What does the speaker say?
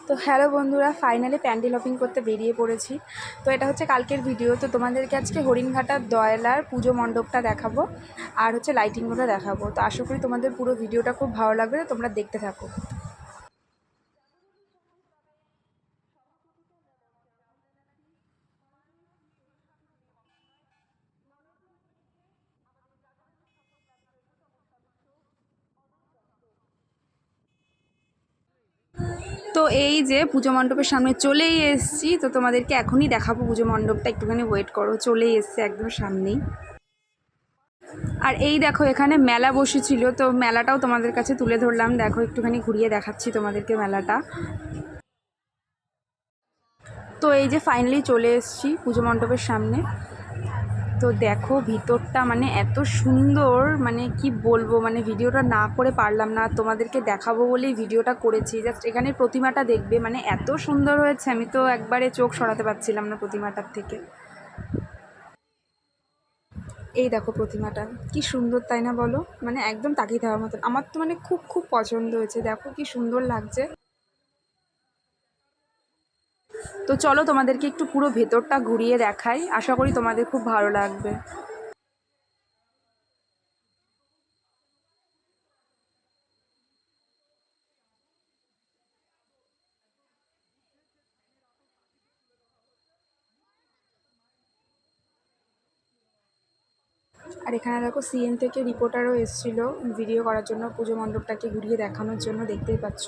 তো হ্যালো বন্ধুরা, finally pandal hopping করতে বেরিয়ে পড়েছি। তো এটা হচ্ছে কালকের ভিডিও। তো তোমাদেরকে আজকে হরিণঘাটার দয়লার পুজো মণ্ডপটা দেখাবো আর হচ্ছে লাইটিংগুলো দেখাবো। তো আশা করি তোমাদের পুরো ভিডিওটা খুব ভালো লাগবে, তোমরা দেখতে থাকো। তো এই যে পুজো মণ্ডপের সামনে চলেই এসেছি। তো তোমাদেরকে এখনই দেখাবো পুজো মণ্ডপটা, একটুখানি ওয়েট করো, চলেই এসছে একদম সামনেই। আর এই দেখো এখানে মেলা বসেছিল, তো মেলাটাও তোমাদের কাছে তুলে ধরলাম। দেখো একটুখানি ঘুরিয়ে দেখাচ্ছি তোমাদেরকে মেলাটা। তো এই যে ফাইনালি চলে এসেছি পুজো মণ্ডপের সামনে। তো দেখো ভিতরটা মানে এত সুন্দর, মানে কি বলবো, মানে ভিডিওটা না করে পারলাম না, তোমাদেরকে দেখাবো বলেই ভিডিওটা করেছি। জাস্ট এখানে প্রতিমাটা দেখবে, মানে এত সুন্দর হয়েছে, আমি তো একবারে চোখ সরাতে পারছিলাম না প্রতিমাটার থেকে। এই দেখো প্রতিমাটা কি সুন্দর, তাই না বলো? মানে একদম তাকিয়ে থাকার মতন। আমার তো মানে খুব খুব পছন্দ হয়েছে, দেখো কি সুন্দর লাগছে। তো চলো তোমাদেরকে একটু পুরো ভেতরটা ঘুরিয়ে দেখাই, আশা করি তোমাদের খুব ভালো লাগবে। আর এখানে দেখো সিএন থেকে রিপোর্টারও এসেছিলো ভিডিও করার জন্য, পুজো মণ্ডপটাকে ঘুরিয়ে দেখানোর জন্য, দেখতেই পাচ্ছ।